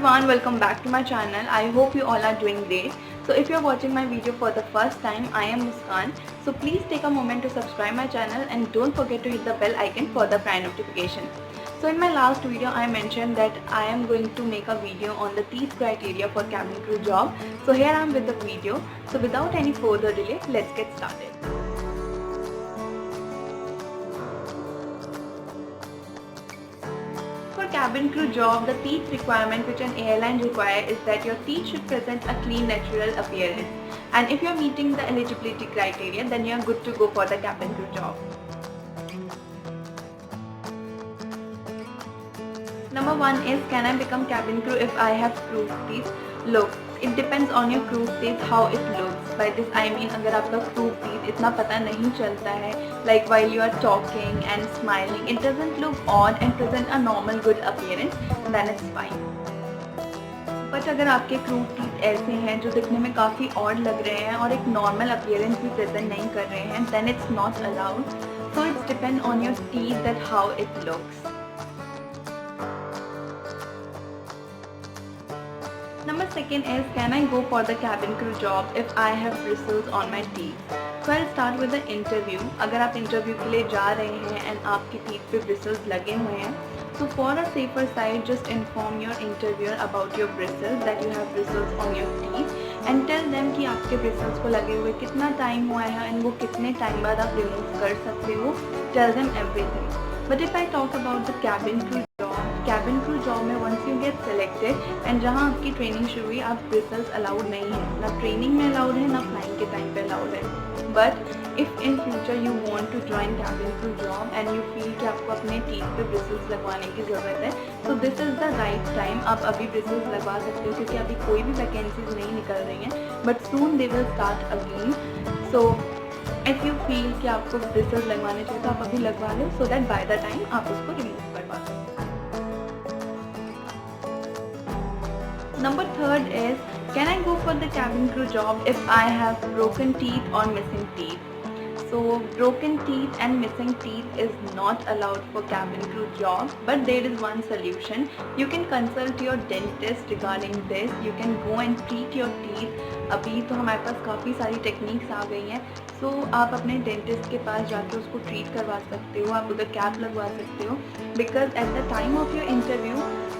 everyone, welcome back to my channel. I hope you all are doing great. So if you're watching my video for the first time, I am Muskan. So please take a moment to subscribe my channel and don't forget to hit the bell icon for the prior notification. So in my last video, I mentioned that I am going to make a video on the teeth criteria for cabin crew job. So here I am with the video. So without any further delay, let's get started. For cabin crew job, the teeth requirement which an airline requires is that your teeth should present a clean, natural appearance. And if you are meeting the eligibility criteria, then you are good to go for the cabin crew job. Number 1 is, can I become cabin crew if I have crooked teeth? Look, it depends on your crooked teeth how it looks. By this I mean अगर आपका crooked teeth इतना पता नहीं चलता है, like while you are talking and smiling, it doesn't look odd and present a normal good appearance, then it's fine. But अगर आपके crooked teeth ऐसे हैं जो दिखने में काफ़ी odd लग रहे हैं और एक normal appearance भी present नहीं कर रहे हैं, then it's not allowed. So it's depend on your teeth that how it looks. Number 2 is, can I go for the cabin crew job if I have bristles on my teeth? So I'll start with the interview. अगर आप interview के लिए जा रहे हैं and आपकी teeth पे bristles लगे हुए हैं, so for a safer side, just inform your interviewer about your bristles, that you have bristles on your teeth, and tell them कि आपके bristles को लगे हुए कितना time हुआ है and वो कितने time बाद आप remove कर सकते हो. Tell them everything. But if I talk about the cabin crew job में once you get selected and जहाँ आपकी ट्रेनिंग शुरू हुई, आप ब्रिसल्स अलाउड नहीं है, ना ट्रेनिंग में अलाउड है, ना फ्लाइंग के टाइम पे अलाउड है. But if in future you want to join cabin crew job and you feel कि आपको अपने टीथ पे ब्रिसल्स लगवाने की ज़रूरत है, तो this is the right time. आप अभी ब्रिसल्स लगवा सकते हो क्योंकि अभी कोई भी वैकेंसीज नहीं निकल रही हैं, but soon they will start again. So if you feel कि आपको ब्रिसल्स लगवाने चाहिए तो आप अभी लगवा लो, so that by the time आप उसको रिमूव करवा सकते हो. Number 3 is, can I go for the cabin crew job if I have broken teeth or missing teeth? So broken teeth and missing teeth is not allowed for cabin crew job, but there is one solution. You can consult your dentist regarding this. You can go and treat your teeth. अभी तो हमारे पास काफ़ी सारी techniques आ गई हैं, सो आप अपने dentist के पास जाके उसको ट्रीट करवा सकते हो, आप उधर कैप लगवा सकते हो. Because at the time of your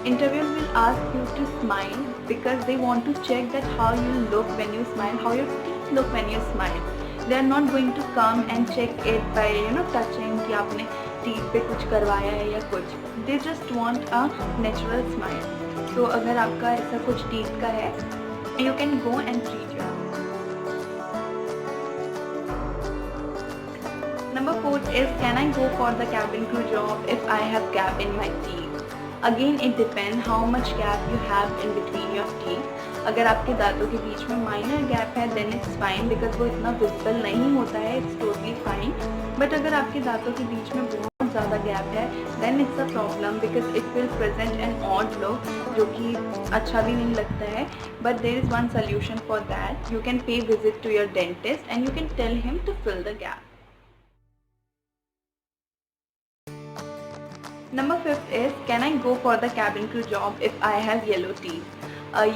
interviewers will ask you to smile because they want to check that how you look when you smile, how your teeth look when you smile. They are not going to come and check it by touching कि आपने teeth पे कुछ करवाया है या कुछ. They just want a natural smile. So अगर आपका ऐसा कुछ teeth का है, you can go and treat your. Number 4 is, can I go for the cabin crew job if I have gap in my teeth? Again it depends how much gap you have in between your teeth. अगर आपके दांतों के बीच में minor gap है then it's fine because वो इतना visible नहीं होता है, it's totally fine. बट अगर आपके दांतों के बीच में बहुत ज़्यादा गैप है then it's a problem because it will present an odd look जो कि अच्छा भी नहीं लगता है. But there is one solution for that. You can pay visit to your dentist and you can tell him to fill the gap. Number 5 is, can I go for the cabin crew job if I have yellow teeth?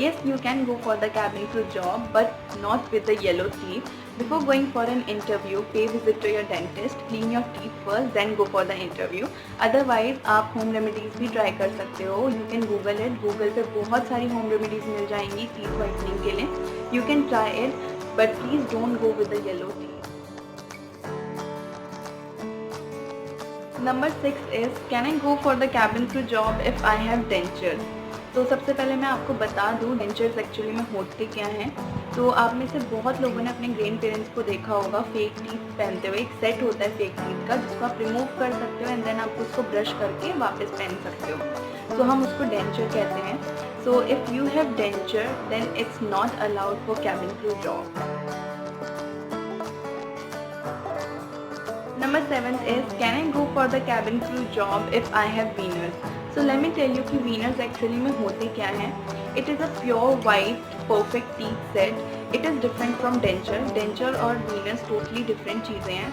Yes, you can go for the cabin crew job, but not with the yellow teeth. Before going for an interview, pay visit to your dentist, clean your teeth first, then go for the interview. Otherwise, आप home remedies भी try कर सकते हो. You can Google it. Google पे बहुत सारी home remedies मिल जाएंगी teeth whitening के लिए. You can try it, but please don't go with the yellow teeth. Number 6 is, can I go for the cabin crew job if I have dentures? तो सबसे पहले मैं आपको बता दूँ डेंचर्स एक्चुअली में होते क्या हैं. तो आप में से बहुत लोगों ने अपने ग्रैंड पेरेंट्स को देखा होगा फेक टीथ पहनते हुए. एक सेट होता है फेक टीथ का जिसको आप रिमूव कर सकते हो एंड देन आप उसको ब्रश करके वापस पहन सकते हो. सो हम उसको डेंचर कहते हैं. So if you have denture then it's not allowed for cabin crew job. Number 7 is, can I go for the cabin crew job if I have veneers? So let me tell you कि veneers actually में होते क्या हैं. It is a pure white perfect teeth set. It is different from denture. Denture और veneers totally different चीज़ें हैं.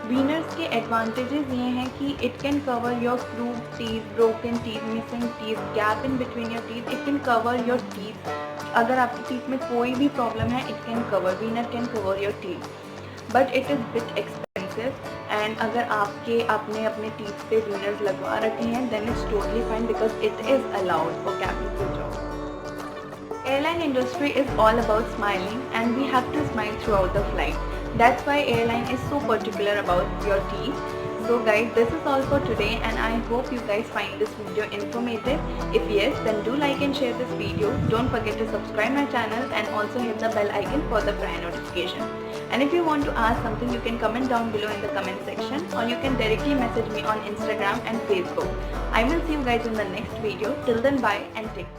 वीनर्स के advantages ये हैं कि it can cover your crude teeth, broken teeth, missing teeth, gap in between your teeth, it can cover your teeth. अगर आपकी teeth में कोई भी प्रॉब्लम है, it can cover, veneer can cover your teeth, but it is bit expensive. And अगर आपने अपने teeth पे वीनर्स लगवा रखे हैं, then it's totally fine because it is allowed for cabin crew job. Airline industry is all about smiling, and we have to smile throughout the flight. That's why airline is so particular about your teeth. So guys, this is all for today, and I hope you guys find this video informative. If yes, then do like and share this video. Don't forget to subscribe my channel and also hit the bell icon for the prior notification. And if you want to ask something, you can comment down below in the comment section, or you can directly message me on Instagram and Facebook. I will see you guys in the next video. Till then, bye and take care.